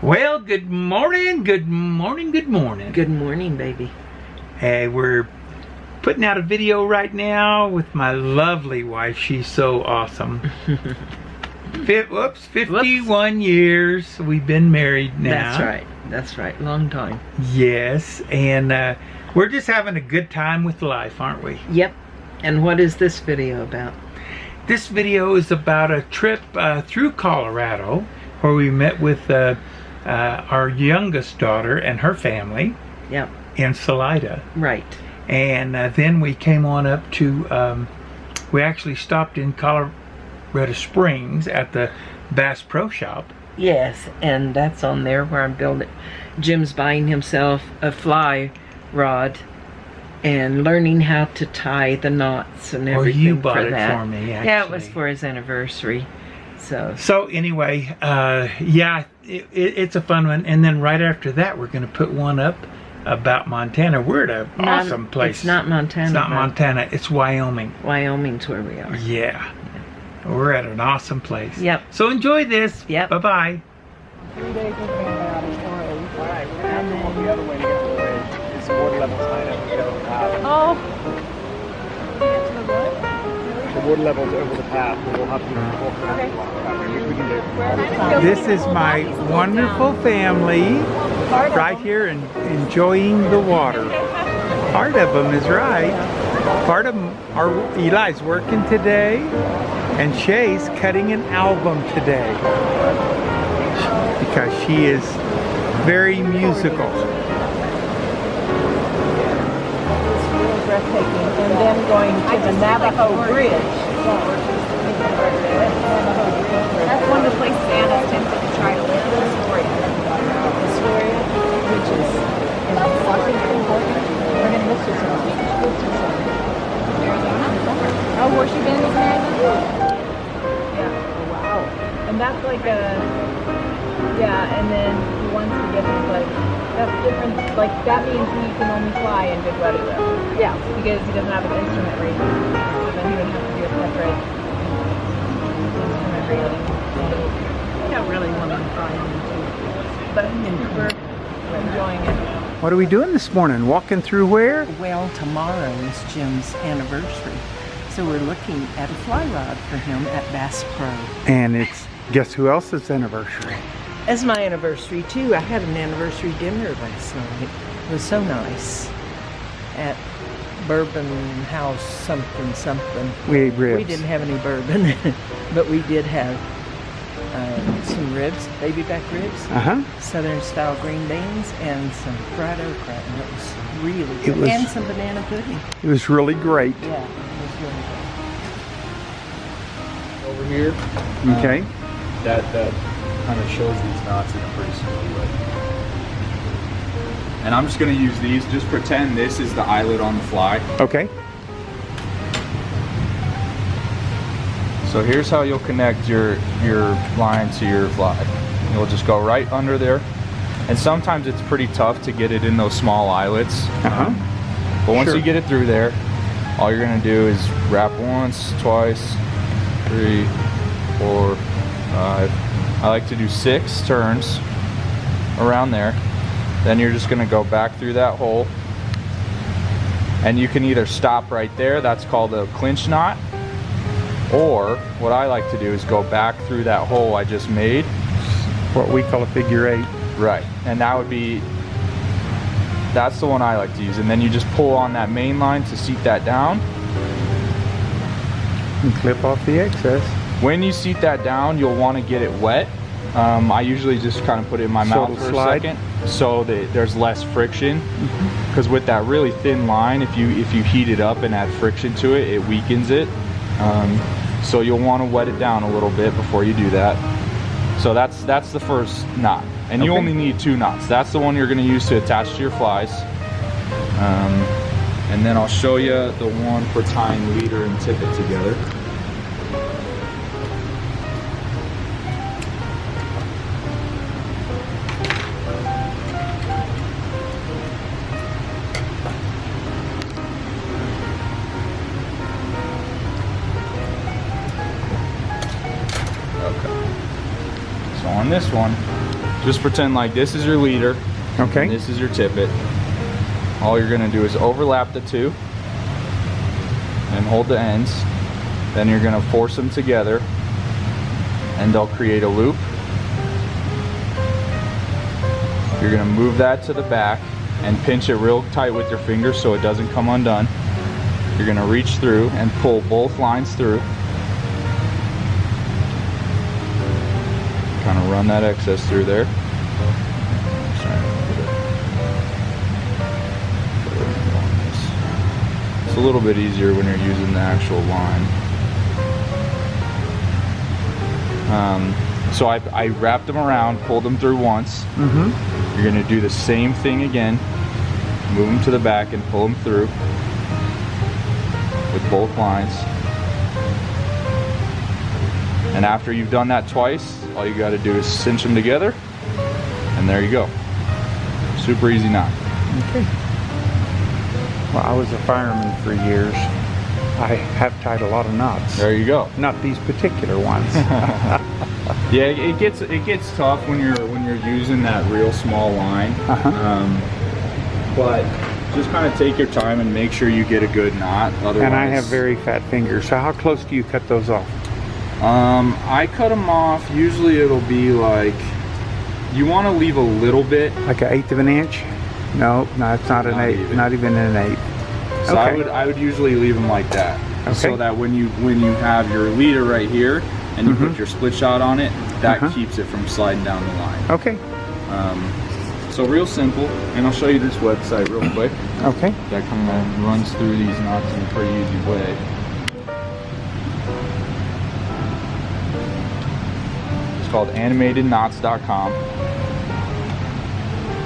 Well, good morning, good morning, good morning. Good morning, baby. Hey, we're putting out a video right now with my lovely wife. She's so awesome. 51 years we've been married now. That's right, long time. Yes, and we're just having a good time with life, aren't we? Yep. And what is this video about? This video is about a trip through Colorado where we met with our youngest daughter and her family. Yep. In Salida. Right. And then we came on up to, we actually stopped in Colorado Springs at the Bass Pro Shop. Yes, and that's on there where I'm building. Jim's buying himself a fly rod and learning how to tie the knots and everything. Oh, you bought for it that. for me, actually. Yeah, it was for his anniversary. So anyway, yeah, it's a fun one. And then right after that, we're going to put one up about Montana. We're at an awesome place. It's not Montana. It's not Montana. It's Wyoming. Wyoming's where we are. Yeah. We're at an awesome place. Yep. So enjoy this. Yep. Bye-bye. 3 days of out of storage. All right, we're going to have to walk the other way to get to the ridge. It's water level's high enough to get over the path. Oh. Get to the what? The water level's over the path, and we'll have to walk around the block, which we can do. This is my wonderful family right here and enjoying the water. Part of them is right. Part of them are Eli's working today and Shay's cutting an album today because she is very musical. Breathtaking. And then going to the Navajo Bridge. That's one of the places Anna's tempted to try to live. Astoria, which is in Washington, Oregon. We're going to miss you some weeks. Arizona? Oh, where's she been in Arizona? Yeah. Wow. And that's like a, yeah, and then he wants to get his like, that's different, like that means he can only fly in good weather though. Yeah. Because he doesn't have an instrument rating. So then he would have to do a separate instrument rating. I don't really want to fly into, but we're Enjoying it. What are we doing this morning? Walking through where? well, tomorrow is Jim's anniversary, so we're looking at a fly rod for him at Bass Pro. And it's, guess who else's anniversary? It's my anniversary too. I had an anniversary dinner last night. It was so nice at Bourbon House something. We ate ribs. We didn't have any bourbon, but we did have some ribs, baby back ribs, Southern style green beans, and some fried okra, and it was really good. And some banana pudding. It was really great. Yeah, it was really good. Over here, Okay. that kind of shows these knots in a pretty smooth way. And I'm just going to use these. Just pretend this is the eyelet on the fly. Okay. So here's how you'll connect your line to your fly. You'll just go right under there. And sometimes it's pretty tough to get it in those small eyelets. But once you get it through there, all you're going to do is wrap once, twice, 3, 4, 5. I like to do 6 turns around there. Then you're just going to go back through that hole. And you can either stop right there, that's called a clinch knot. Or what I like to do is go back through that hole I just made. What we call a figure 8. Right. And that would be, that's the one I like to use. And then you just pull on that main line to seat that down. And clip off the excess. When you seat that down, you'll want to get it wet. I usually just kind of put it in my mouth for a second so that there's less friction. Because with that really thin line, if you heat it up and add friction to it, it weakens it. So you'll want to wet it down a little bit before you do that. So that's the first knot. And you only need 2 knots. That's the one you're going to use to attach to your flies. And then I'll show you the one for tying leader and tippet together. So on this one, just pretend like this is your leader. Okay. And this is your tippet. All you're gonna do is overlap the two and hold the ends. Then you're gonna force them together and they'll create a loop. You're gonna move that to the back and pinch it real tight with your fingers so it doesn't come undone. You're gonna reach through and pull both lines through. Kind of run that excess through there. It's a little bit easier when you're using the actual line. So I wrapped them around, pulled them through once. You're gonna do the same thing again. Move them to the back and pull them through with both lines. And after you've done that twice, all you gotta do is cinch them together, and there you go. Super easy knot. Okay. Well, I was a fireman for years. I have tied a lot of knots. There you go. Not these particular ones. Yeah, it gets tough when you're using that real small line. But just kind of take your time and make sure you get a good knot. Otherwise, and I have very fat fingers. So how close do you cut those off? I cut them off. Usually it'll be like, you want to leave a little bit. Like 1/8 of an inch? No, it's not an eighth. Even. Not even an eighth. So Okay. I would usually leave them like that, Okay. so that when you have your leader right here and you put your split shot on it, that keeps it from sliding down the line. Okay. So real simple, and I'll show you this website real quick. Okay. That kind of runs through these knots in a pretty easy way. It's called animatedknots.com.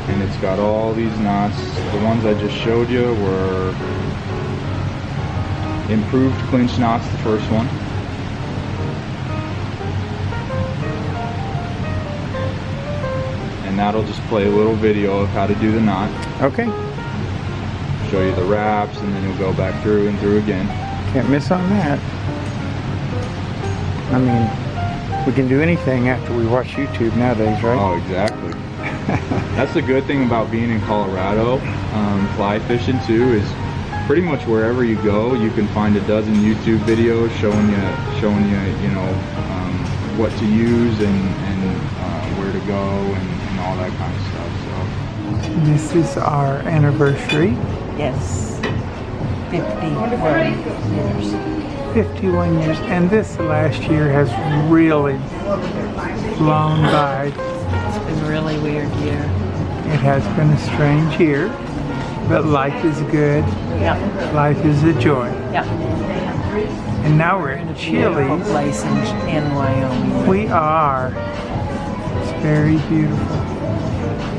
And it's got all these knots. The ones I just showed you were improved clinch knots, the first one. And that'll just play a little video of how to do the knot. Okay. Show you the wraps, and then you'll go back through and through again. Can't miss on that. I mean, we can do anything after we watch YouTube nowadays, right? Oh, exactly. That's the good thing about being in Colorado. Fly fishing too is pretty much wherever you go, you can find a dozen YouTube videos showing you, what to use and where to go and all that kind of stuff. So This is our anniversary. Yes. 51 years. 51 years. And this last year has really flown by. It's been a really weird year. It has been a strange year, but life is good. Yeah. Life is a joy. Yeah. And now we're In a at beautiful Chili's. place in Wyoming. We are. It's very beautiful.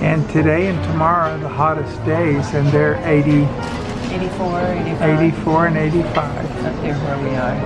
And today and tomorrow are the hottest days, and they're 84, 85. 84 and 85. Up here where we are.